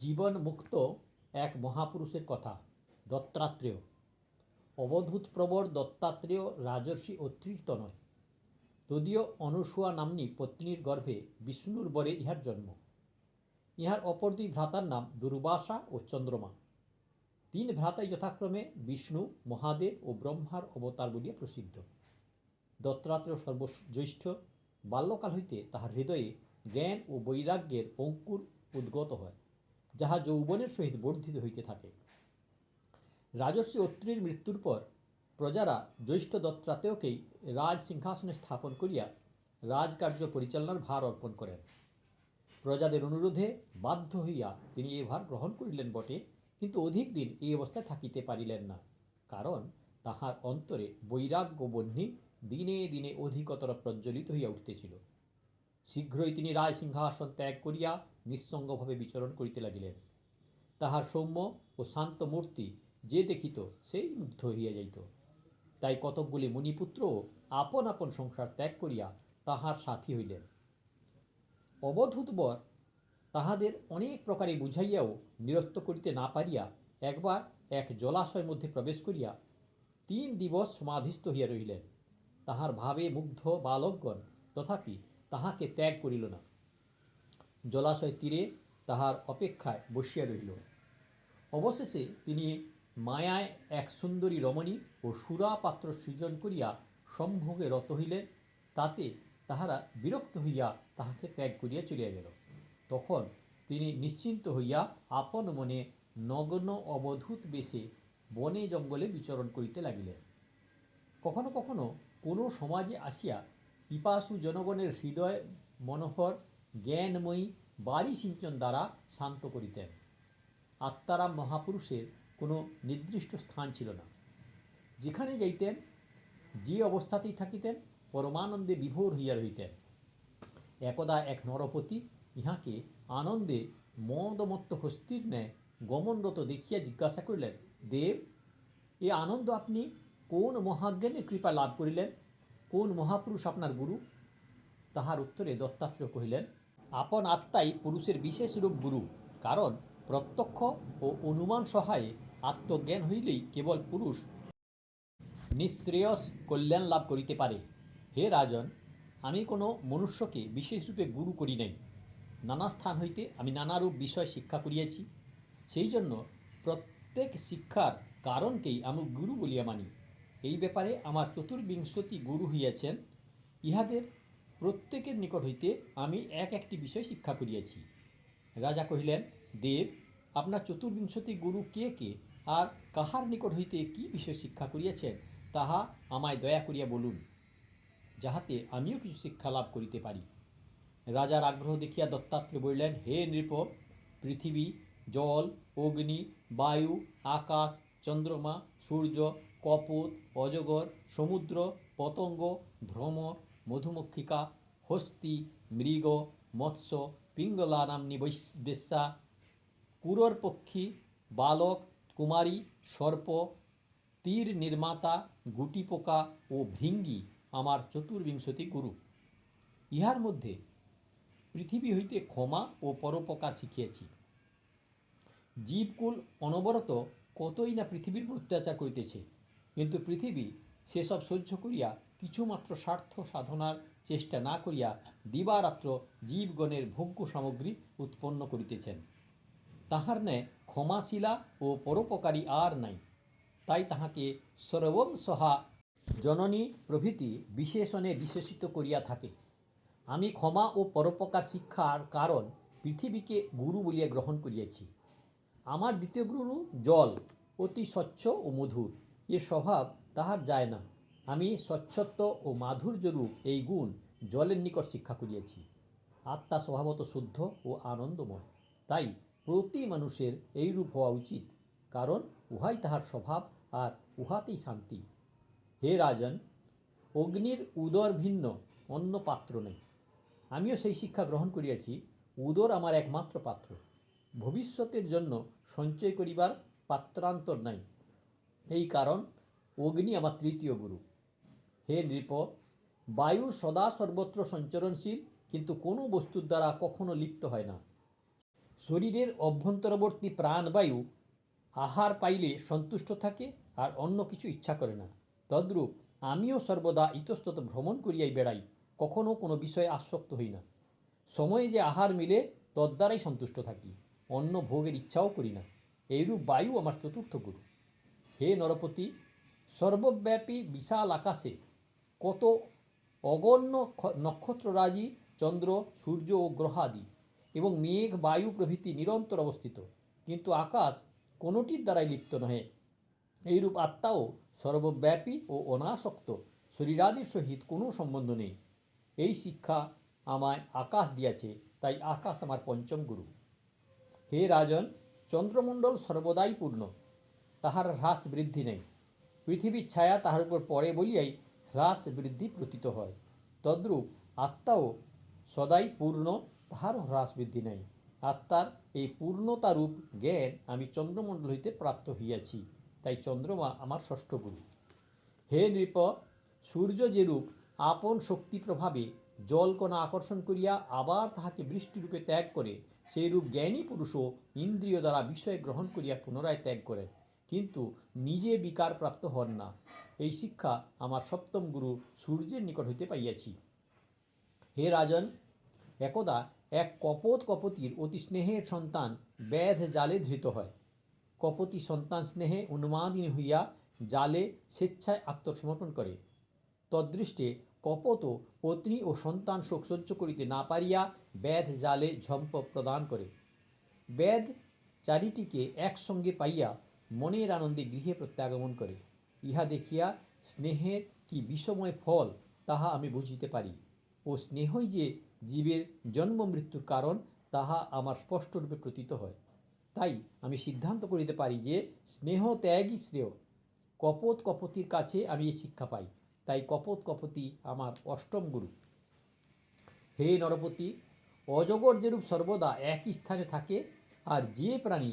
জীবন মুক্ত এক মহাপুরুষের কথা। দত্তাত্রেয়। অবধূতপ্রবর দত্তাত্রেয় রাজর্ষি অত্রির তনয়। তদীয় অনুসূয়া নাম্নী পত্নীর গর্ভে বিষ্ণুর বরে ইহার জন্ম। ইহার অপর দুই ভ্রাতার নাম দুর্বাসা ও চন্দ্রমা। তিন ভ্রাতাই যথাক্রমে বিষ্ণু, মহাদেব ও ব্রহ্মার অবতার বলিয়া প্রসিদ্ধ। দত্তাত্রেয় সর্বজ্যেষ্ঠ। বাল্যকাল হইতে তাহার হৃদয়ে জ্ঞান ও বৈরাগ্যের অঙ্কুর উদ্গত হয়, যাহা যৌবনের সহিত বর্ধিত হইতে থাকে। রাজর্ষি অত্রির মৃত্যুর পর প্রজারা জ্যেষ্ঠ দত্তাত্রেয়কেই রাজ সিংহাসনে স্থাপন করিয়া রাজকার্য পরিচালনার ভার অর্পণ করেন। প্রজাদের অনুরোধে বাধ্য হইয়া তিনি এ ভার গ্রহণ করিলেন বটে, কিন্তু অধিক দিন এই অবস্থায় থাকিতে পারিলেন না, কারণ তাহার অন্তরে বৈরাগ্য বহ্নি দিনে দিনে অধিকতর প্রজ্বলিত হইয়া উঠিতেছিল। শীঘ্রই তিনি রাজ সিংহাসন ত্যাগ করিয়া নিঃসঙ্গভাবে বিচরণ করিতে লাগিলেন। তাহার সৌম্য ও শান্ত মূর্তি যে দেখিত সেই মুগ্ধ হইয়া যাইত। তাই কতকগুলি মুনিপুত্রও আপন আপন সংসার ত্যাগ করিয়া তাহার সাথী হইলেন। অবধূত বর তাহাদের অনেক প্রকারে বুঝাইয়াও নিরস্ত করিতে না পারিয়া একবার এক জলাশয়ের মধ্যে প্রবেশ করিয়া 3 দিবস সমাধিস্থ হইয়া রহিলেন। তাহার ভাবে মুগ্ধ বালকগণ তথাপি তাহাকে ত্যাগ করিল না। জলাশয় তীরে তাহার অপেক্ষায় বসিয়া রহিল। অবশেষে তিনি মায়ায় এক সুন্দরী রমণী ও সুরা পাত্র সৃজন করিয়া সম্ভোগে রত হইলেন। তাতে তাহারা বিরক্ত হইয়া তাহাকে ত্যাগ করিয়া চলিয়া গেল। তখন তিনি নিশ্চিন্ত হইয়া আপন মনে নগ্ন অবধূত বেশে বনে জঙ্গলে বিচরণ করিতে লাগিলেন। কখনো কখনো কোনো সমাজে আসিয়া পিপাসু জনগণের হৃদয় মনোহর জ্ঞানময়ী বাড়ি সিঞ্চন দ্বারা শান্ত করিতেন। আত্মারাম মহাপুরুষের কোনো নির্দিষ্ট স্থান ছিল না। যেখানে যাইতেন, যে অবস্থাতেই থাকিতেন, পরমানন্দে বিভোর হইয়া রহিতেন। একদা এক নরপতি ইহাকে আনন্দে মদমত্ত হস্তির ন্যায় গমনরত দেখিয়া জিজ্ঞাসা করিলেন, দেব, এ আনন্দ আপনি কোন মহাজ্ঞানের কৃপা লাভ করিলেন? কোন মহাপুরুষ আপনার গুরু? তাহার উত্তরে দত্তাত্রেয় কহিলেন, আপন আত্মাই পুরুষের বিশেষ রূপ গুরু। কারণ প্রত্যক্ষ ও অনুমান সহায়ে আত্মজ্ঞান হইলেই কেবল পুরুষ নিঃশ্রেয়স কল্যাণ লাভ করিতে পারে। হে রাজন, আমি কোনো মনুষ্যকে বিশেষরূপে গুরু করি নাই। নানা স্থান হইতে আমি নানারূপ বিষয় শিক্ষা করিয়াছি। সেই জন্য প্রত্যেক শিক্ষার কারণকেই আমি গুরু বলিয়া মানি। এই ব্যাপারে আমার চতুর্বিংশতি গুরু হইয়াছেন। ইহাদের প্রত্যেকের নিকট হইতে আমি এক একটি বিষয় শিক্ষা করিয়াছি। রাজা কহিলেন, দেব, আপনার চতুর্বিংশতি গুরু কে কে, আর কাহার নিকট হইতে কি বিষয় শিক্ষা করিয়াছেন তাহা আমায় দয়া করিয়া বলুন, যাহাতে আমিও কিছু শিক্ষা লাভ করিতে পারি। রাজার আগ্রহ দেখিয়া দত্তাত্রেয় বলিলেন, হে নৃপ, পৃথিবী, জল, অগ্নি, বায়ু, আকাশ, চন্দ্রমা, সূর্য, কপোত, অজগর, সমুদ্র, পতঙ্গ, ভ্রমর, মধুমক্ষিকা, হস্তি, মৃগ, মৎস্য, পিঙ্গলা নাম্নী বেশ্যা, কুরর পক্ষী, বালক, কুমারী, সর্প, তীর নির্মাতা, গুটি পোকা ও ভৃঙ্গি আমার চতুর্বিংশতি গুরু। ইহার মধ্যে পৃথিবী হইতে ক্ষমা ও পরোপকার শিখিয়াছি। জীবকুল অনবরত কতই না পৃথিবীর অত্যাচার করিতেছে, কিন্তু পৃথিবী সেসব সহ্য করিয়া কিছুমাত্র স্বার্থ সাধনার চেষ্টা না করিয়া দিবারাত্র জীবগণের ভোগ্য সামগ্রী উৎপন্ন করিতেছেন। তাহার ন্যায় ক্ষমাশীলা ও পরোপকারী আর নাই। তাই তাহাকে সর্বং সহা জননী প্রভৃতি বিশেষণে বিশেষিত করিয়া থাকে। আমি ক্ষমা ও পরোপকার শিক্ষার কারণ পৃথিবীকে গুরু বলিয়া গ্রহণ করিয়াছি। আমার দ্বিতীয় গুরু জল, অতি স্বচ্ছ ও মধুর। এ স্বভাব তাহার যায় না। আমি স্বচ্ছত্ব ও মাধুর্যরূপ এই গুণ জলের নিকট শিক্ষা করিয়াছি। আত্মা স্বভাবত শুদ্ধ ও আনন্দময়, তাই প্রতি মানুষের এইরূপ হওয়া উচিত, কারণ উহাই তাহার স্বভাব আর উহাতেই শান্তি। হে রাজন, অগ্নির উদর ভিন্ন অন্য পাত্র নেই। আমিও সেই শিক্ষা গ্রহণ করিয়াছি। উদর আমার একমাত্র পাত্র। ভবিষ্যতের জন্য সঞ্চয় করিবার পাত্রান্তর নাই। এই কারণ অগ্নি আমার তৃতীয় গুরু। হে নৃপ, বায়ু সদা সর্বত্র সঞ্চরণশীল, কিন্তু কোনো বস্তুর দ্বারা কখনো লিপ্ত হয় না। শরীরের অভ্যন্তরবর্তী প্রাণবায়ু আহার পাইলে সন্তুষ্ট থাকে আর অন্য কিছু ইচ্ছা করে না। তদ্রূপ আমিও সর্বদা ইতস্তত ভ্রমণ করিয়াই বেড়াই, কখনো কোনো বিষয়ে আসক্ত হই না। সময়ে যে আহার মিলে তদ্বারাই সন্তুষ্ট থাকি, অন্য ভোগের ইচ্ছাও করি না। এইরূপ বায়ু আমার চতুর্থ গুরু। হে নরপতি, সর্বব্যাপী বিশাল আকাশে কত অগণ্য নক্ষত্ররাজি, চন্দ্র, সূর্য ও গ্রহাদি এবং মেঘ, বায়ু প্রভৃতি নিরন্তর অবস্থিত, কিন্তু আকাশ কোনোটির দ্বারাই লিপ্ত নহে। এইরূপ আত্মাও সর্বব্যাপী ও অনাসক্ত, শরীরাদির সহিত কোনো সম্বন্ধ নেই। এই শিক্ষা আমায় আকাশ দিয়াছে, তাই আকাশ আমার পঞ্চম গুরু। হে রাজন, চন্দ্রমণ্ডল সর্বদাই পূর্ণ, তাহার হ্রাস বৃদ্ধি নেই। পৃথিবীর ছায়া তাহার উপর পড়ে বলিয়াই হ্রাস বৃদ্ধি প্রতীত হয়। তদ্রূপ আত্মাও সদাই পূর্ণ, তাহারও হ্রাস বৃদ্ধি নাই। আত্মার এই পূর্ণতারূপ জ্ঞান আমি চন্দ্রমণ্ডল হইতে প্রাপ্ত হইয়াছি, তাই চন্দ্রমা আমার ষষ্ঠ গুরু। হে নৃপ, সূর্য যেরূপ আপন শক্তি প্রভাবে জলকণা আকর্ষণ করিয়া আবার তাহাকে বৃষ্টিরূপে ত্যাগ করে, সেইরূপ জ্ঞানী পুরুষও ইন্দ্রিয় দ্বারা বিষয় গ্রহণ করিয়া পুনরায় ত্যাগ করেন, কিন্তু নিজে বিকার প্রাপ্ত হন না। এই শিক্ষা আমার সপ্তম গুরু সূর্যের নিকট হইতে পাইয়াছি। হে রাজন, একদা এক কপোত কপতির অতি স্নেহের সন্তান ব্যাধ জালে ধৃত হয়। কপতি সন্তান স্নেহে উন্মাদিনী হইয়া জালে স্বেচ্ছায় আত্মসমর্পণ করে। তদৃষ্টে কপত পত্নী ও সন্তান শোক সহ্য করিতে না পারিয়া ব্যাধ জালে ঝম্প প্রদান করে। ব্যাধ চারিটিকে একসঙ্গে পাইয়া মনের আনন্দে গৃহে প্রত্যাগমন করে। ইহা দেখিয়া স্নেহের কি বিষময় ফল তাহা আমি বুঝিতে পারি, ও স্নেহই যে জীবের জন্ম মৃত্যুর কারণ তাহা আমার স্পষ্টরূপে প্রতীত হয়। তাই আমি সিদ্ধান্ত করিতে পারি যে স্নেহ ত্যাগই শ্রেয়। কপোত কপতির কাছে আমি এই শিক্ষা পাই, তাই কপোত কপতি আমার অষ্টম গুরু। হে নরপতি, অজগর যেরূপ সর্বদা একই স্থানে থাকে, আর যে প্রাণী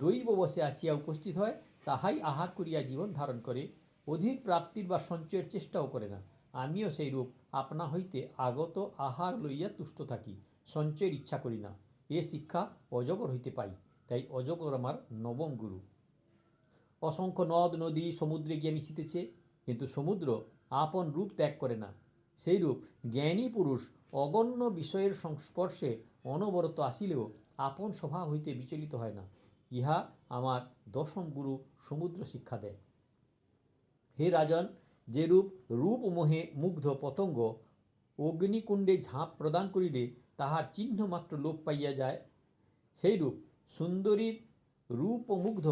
দৈব বশে আসিয়া উপস্থিত হয় তাহাই আহার করিয়া জীবন ধারণ করে, অধিক প্রাপ্তির বা সঞ্চয়ের চেষ্টাও করে না, আমিও সেই রূপ আপনা হইতে আগত আহার লইয়া তুষ্ট থাকি, সঞ্চয়ের ইচ্ছা করি না। এ শিক্ষা অজগর হইতে পাই, তাই অজগর আমার নবম গুরু। অসংখ্য নদ নদী সমুদ্রে গিয়ে মিশিতেছে, কিন্তু সমুদ্র আপন রূপ ত্যাগ করে না। সেইরূপ জ্ঞানী পুরুষ অগণ্য বিষয়ের সংস্পর্শে অনবরত আসিলেও আপন স্বভাব হইতে বিচলিত হয় না। ইহা আমার দশম গুরু সমুদ্র শিক্ষা দেয়। হে রাজন, যেরূপ রূপ মোহে মুগ্ধ পতঙ্গ অগ্নিকুণ্ডে ঝাঁপ প্রদান করিলে তাহার চিহ্ন মাত্র লোপ পাইয়া যায়, সেইরূপ সুন্দরীর রূপমুগ্ধ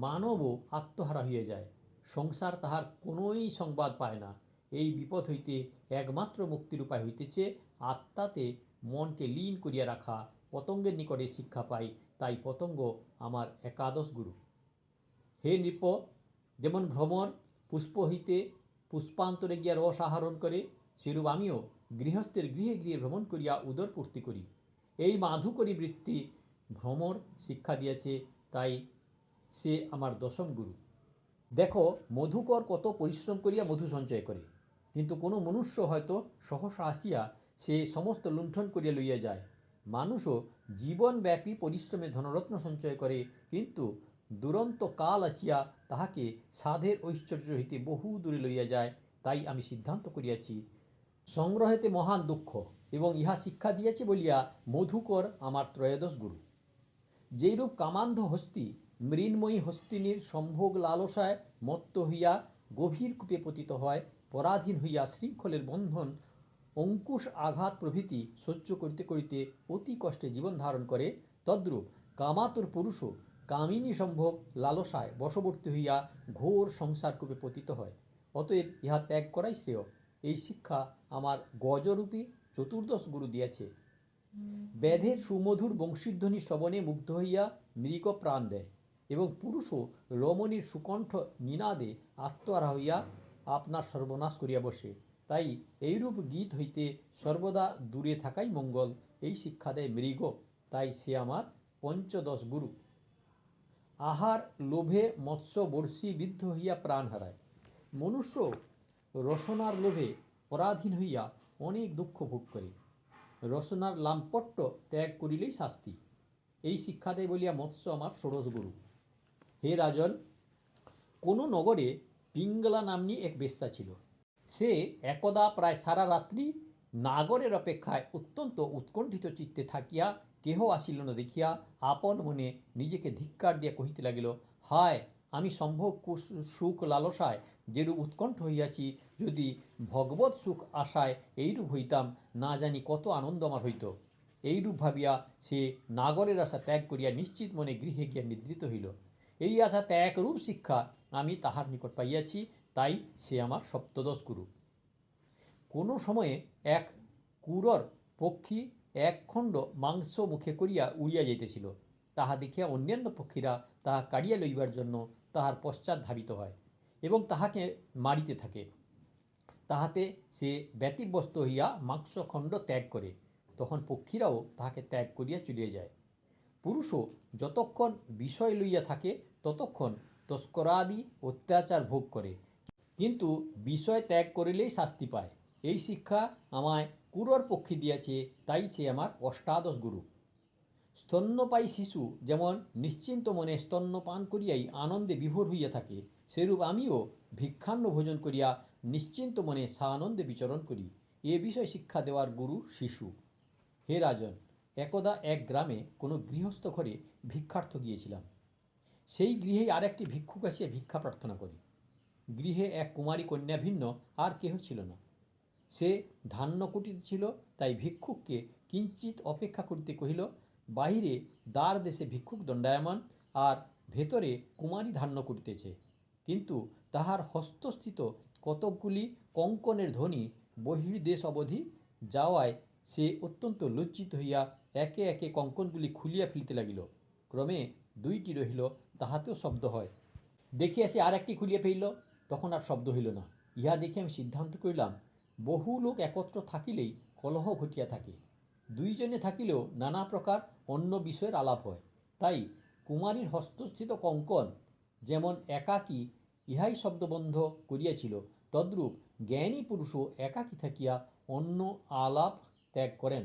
মানবও আত্মহারা হইয়া যায়। সংসার তাহার কোনোই সংবাদ পায় না। এই বিপদ হইতে একমাত্র মুক্তির উপায় হইতেছে আত্মাতে মনকে লীন করিয়া রাখা। পতঙ্গের নিকটে শিক্ষা পাই, তাই পতঙ্গ আমার একাদশ গুরু। হে নৃপ, যেমন ভ্রমর পুষ্প হইতে পুষ্পান্তরে গিয়া রস আহরণ করে, সেরূপ আমিও গৃহস্থের গৃহে গৃহে ভ্রমণ করিয়া উদর পূর্তি করি। এই মাধুকরী বৃত্তি ভ্রমর শিক্ষা দিয়েছে, তাই সে আমার দশম গুরু। দেখো, মধুকর কত পরিশ্রম করিয়া মধু সঞ্চয় করে, কিন্তু কোনো মনুষ্য হয়তো সহসা আসিয়া সে সমস্ত লুণ্ঠন করিয়া লইয়া যায়। মানুষও জীবনব্যাপী পরিশ্রমে ধনরত্ন সঞ্চয় করে, কিন্তু দুরন্ত কাল আসিয়া তাহাকে সাধের ঐশ্বর্য হইতে বহু দূরে লইয়া যায়। তাই আমি সিদ্ধান্ত করিয়াছি, সংগ্রহেতে মহান দুঃখ, এবং ইহা শিক্ষা দিয়েছে বলিয়া মধুকর আমার ত্রয়োদশ গুরু। যেইরূপ কামান্ধ হস্তি মৃন্ময়ী হস্তিনীর সম্ভোগ লালসায় মত্ত হইয়া গভীর কূপে পতিত হয়, পরাধীন হইয়া শৃঙ্খলের বন্ধন, অঙ্কুশ আঘাত প্রভৃতি সহ্য করিতে করিতে অতি কষ্টে জীবন ধারণ করে, তদ্রূপ কামাতুর পুরুষও কামিনী সম্ভোগ লালসায় বশবর্তী হইয়া ঘোর সংসার কূপে পতিত হয়। অতএব ইহা ত্যাগ করাই শ্রেয়। এই শিক্ষা আমার গজরূপী চতুর্দশ গুরু দিয়াছে। ব্যাধের সুমধুর বংশীধ্বনি শ্রবণে মুগ্ধ হইয়া মৃগ প্রাণ দেয়, এবং পুরুষও রমণীর সুকণ্ঠ নিনাদে আত্মহারা হইয়া আপনার সর্বনাশ করিয়া বসে। তাই এইরূপ গীত হইতে সর্বদা দূরে থাকাই মঙ্গল। এই শিক্ষা দেয় মৃগ, তাই সে আমার পঞ্চদশ গুরু। আহার লোভে মৎস্য বর্ষী বিদ্ধ হইয়া প্রাণ হারায়। মনুষ্য রসনার লোভে পরাধীন হইয়া অনেক দুঃখ ভোগ করে। রসনার লাম্পট্য ত্যাগ করিলেই শাস্তি। এই শিক্ষা দেয় বলিয়া মৎস্য আমার ষোড়শ গুরু। হে রাজন, কোনো নগরে পিঙ্গলা নাম্নী এক বেশ্যা ছিল। সে একদা প্রায় সারা রাত্রি নাগরের অপেক্ষায় অত্যন্ত উৎকণ্ঠিত চিত্তে থাকিয়া কেহ আসিল না দেখিয়া আপন মনে নিজেকে ধিক্কার দিয়া কহিতে লাগিল, হায়, আমি সম্ভোগ সুখ লালসায় যেরূপ উৎকণ্ঠ হইয়াছি, যদি ভগবৎ সুখ আশায় এইরূপ হইতাম, না জানি কত আনন্দ আমার হইত। এইরূপ ভাবিয়া সে নাগরের আশা ত্যাগ করিয়া নিশ্চিত মনে গৃহে গিয়া নিদ্রিত হইল। এই আশা ত্যাগরূপ শিক্ষা আমি তাহার নিকট পাইয়াছি, তাই সে আমার সপ্তদশ গুরু। কোনো সময়ে এক কুরর পক্ষী এক খণ্ড মাংস মুখে করিয়া উড়িয়া যাইতেছিল। তাহা দেখিয়া অন্যান্য পক্ষীরা তাহা কাড়িয়া লইবার জন্য তাহার পশ্চাৎ ধাবিত হয় এবং তাহাকে মারিতে থাকে। তাহাতে সে ব্যতিব্যস্ত হইয়া মাংসখণ্ড ত্যাগ করে। তখন পক্ষীরাও তাহাকে ত্যাগ করিয়া চলিয়া যায়। পুরুষও যতক্ষণ বিষয় লইয়া থাকে ততক্ষণ তস্করাদি অত্যাচার ভোগ করে, কিন্তু বিষয় ত্যাগ করিলেই শাস্তি পায়। এই শিক্ষা আমায় কুরর পক্ষী দিয়াছে, তাই সে আমার অষ্টাদশ গুরু। স্তন্যপায়ী শিশু যেমন নিশ্চিন্ত মনে স্তন্যপান করিয়াই আনন্দে বিভোর হইয়া থাকে, সেরূপ আমিও ভিক্ষান্ন ভোজন করিয়া নিশ্চিন্ত মনে সানন্দে বিচরণ করি। এ বিষয় শিক্ষা দেওয়ার গুরু শিশু। হে রাজন, একদা এক গ্রামে কোনো গৃহস্থ ঘরে ভিক্ষার্থ গিয়েছিলাম। সেই গৃহেই আর একটি ভিক্ষুক আসিয়া ভিক্ষা প্রার্থনা করে। গৃহে এক কুমারী কন্যা ভিন্ন আর কেহ ছিল না। সে ধান্যকুটিতে ছিল, তাই ভিক্ষুককে কিঞ্চিত অপেক্ষা করিতে কহিল। বাহিরে দ্বার দেশে ভিক্ষুক দণ্ডায়মান, আর ভেতরে কুমারী ধান্য করিতেছে। কিন্তু তাহার হস্তস্থিত কতকগুলি কঙ্কনের ধ্বনি বহির্দেশ অবধি যাওয়ায় সে অত্যন্ত লজ্জিত হইয়া একে একে কঙ্কনগুলি খুলিয়া ফেলিতে লাগিল। ক্রমে দুইটি রহিল, তাহাতেও শব্দ হয়। দেখিয়া সে আর একটি খুলিয়া ফেলিল, তখন আর শব্দ হইল না। ইহা দেখে আমি সিদ্ধান্ত করিলাম, বহু লোক একত্র থাকিলেই কলহ ঘটিয়া থাকে, দুইজনে থাকিলেও নানা প্রকার অন্য বিষয়ের আলাপ হয়। তাই কুমারীর হস্তস্থিত কঙ্কন যেমন একাকী ইহাই শব্দবন্ধ করিয়াছিল, তদ্রূপ জ্ঞানী পুরুষও একাকী থাকিয়া অন্য আলাপ ত্যাগ করেন।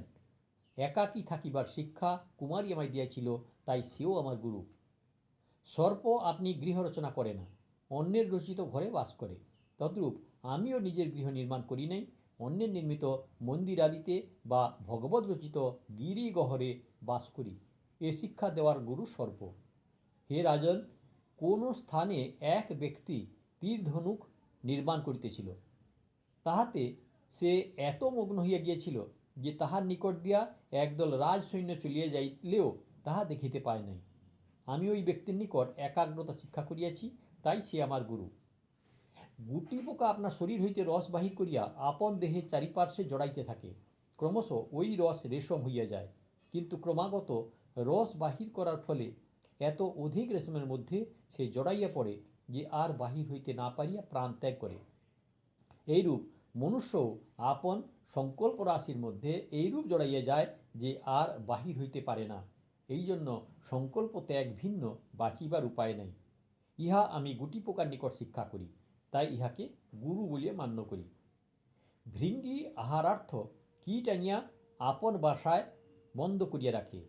একাকী থাকিবার শিক্ষা কুমারী আমায় দিয়াছিল, তাই সেও আমার গুরু। সর্প আপনি গৃহ রচনা করে না, অন্যের রচিত ঘরে বাস করে। তদ্রূপ আমিও নিজের গৃহ নির্মাণ করি নাই, অন্যের নির্মিত মন্দিরাদিতে বা ভগবত রচিত গিরিগহরে বাস করি। এ শিক্ষা দেওয়ার গুরু সর্প। হে রাজন, কোন স্থানে এক ব্যক্তি তীর ধনুক নির্মাণ করিতেছিল। তাহাতে সে এত মগ্ন হইয়া গিয়েছিল যে তাহার নিকট দিয়া একদল রাজসৈন্য চলিয়া যাইলেও তাহা দেখিতে পায় নাই। আমি ওই ব্যক্তির নিকট একাগ্রতা শিক্ষা করিয়াছি, তাই সে আমার গুরু। গুটি পোকা আপনার শরীর হইতে রস বাহির করিয়া আপন দেহের চারিপার্শ্বে জড়াইতে থাকে। ক্রমশ ওই রস রেশম হইয়া যায়, কিন্তু ক্রমাগত রস বাহির করার ফলে এত অধিক রেশমের মধ্যে সে জড়াইয়া পড়ে যে আর বাহির হইতে না পারিয়া প্রাণ ত্যাগ করে। এইরূপ মনুষ্যও আপন সংকল্প রাশির মধ্যে এইরূপ জড়াইয়া যায় যে আর বাহির হইতে পারে না। এই জন্য সংকল্প ত্যাগ ভিন্ন বাঁচিবার উপায় নাই। ইহা আমি গুটি পোকার নিকট শিক্ষা করি, তাই ইহাকে গুরু বলিয়া মান্য করি। ভৃঙ্গি আহারার্থ কীট আনিয়া আপন বাসায় বন্ধ করিয়া রাখে।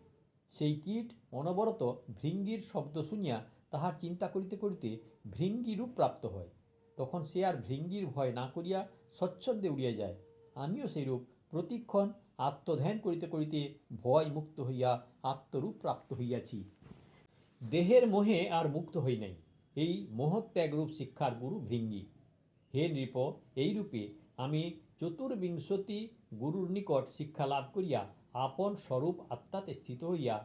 সেই কীট অনবরত ভৃঙ্গির শব্দ শুনিয়া তাহার চিন্তা করিতে করিতে ভৃঙ্গিরূপ প্রাপ্ত হয়। তখন সে আর ভৃঙ্গির ভয় না করিয়া স্বচ্ছন্দে উড়িয়া যায়। আমিও সেইরূপ প্রতিক্ষণ আত্মধ্যান করিতে করিতে ভয় মুক্ত হইয়া আত্মরূপ প্রাপ্ত হইয়াছি। দেহের মোহে আর মুক্ত হই নাই। এই মোহত্যাগরূপ শিক্ষার গুরু ভৃঙ্গি। হে নৃপ, এইরূপে আমি চতুর্বিংশতি গুরুর নিকট শিক্ষা লাভ করিয়া আপন স্বরূপ আত্মাতে স্থিত হইয়া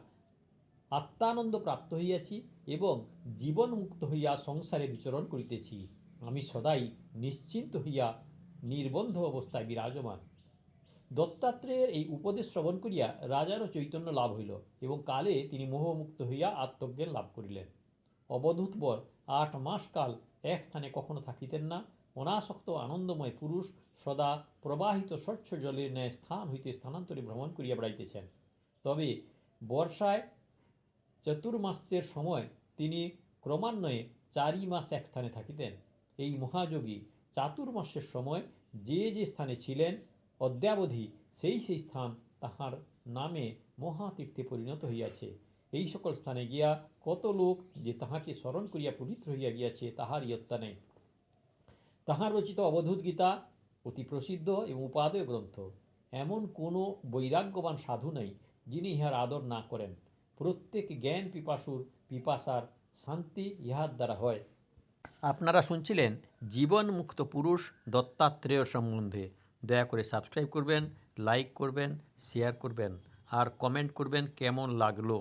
আত্মানন্দ প্রাপ্ত হইয়াছি এবং জীবন মুক্ত হইয়া সংসারে বিচরণ করিতেছি। আমি সদাই নিশ্চিন্ত হইয়া নির্বন্ধ অবস্থায় বিরাজমান। দত্তাত্রেয়ের এই উপদেশ শ্রবণ করিয়া রাজারও চৈতন্য লাভ হইল এবং কালে তিনি মোহমুক্ত হইয়া আত্মজ্ঞান লাভ করিলেন। অবধূতবর 8 মাস কাল এক স্থানে কখনো থাকিতেন না। অনাসক্ত আনন্দময় পুরুষ সদা প্রবাহিত স্বচ্ছ জলের ন্যায় স্থান হইতে স্থানান্তরে ভ্রমণ করিয়া বেড়াইতেছেন। তবে বর্ষায় চতুর্মাস্যের সময় তিনি ক্রমান্বয়ে 4 মাস এক স্থানে থাকিতেন। এই মহাযোগী চাতুর্মাস্যের সময় যে যে স্থানে ছিলেন, অদ্যাবধি সেই সেই স্থান তাহার নামে মহাতীর্থে পরিণত হইয়াছে। এই সকল স্থানে গিয়া কত লোক যে তাহাকে স্মরণ করিয়া পবিত্র হইয়া গিয়াছে তাহার ইয়ত্তা নেই। তাহার রচিত অবধূত গীতা অতি প্রসিদ্ধ এবং উপাদেয় গ্রন্থ। এমন কোনো বৈরাগ্যবান সাধু নাই যিনি ইহার আদর না করেন। প্রত্যেক জ্ঞান পিপাসার শান্তি ইহার দ্বারা হয়। আপনারা শুনছিলেন জীবন মুক্ত পুরুষ দত্তাত্রেয় সম্বন্ধে। দয়া করে সাবস্ক্রাইব করবেন, লাইক করবেন, শেয়ার করবেন আর কমেন্ট করবেন কেমন লাগলো।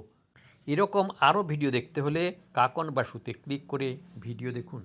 এরকম আরও ভিডিও দেখতে হলে কাকন বাসুতে ক্লিক করে ভিডিও দেখুন।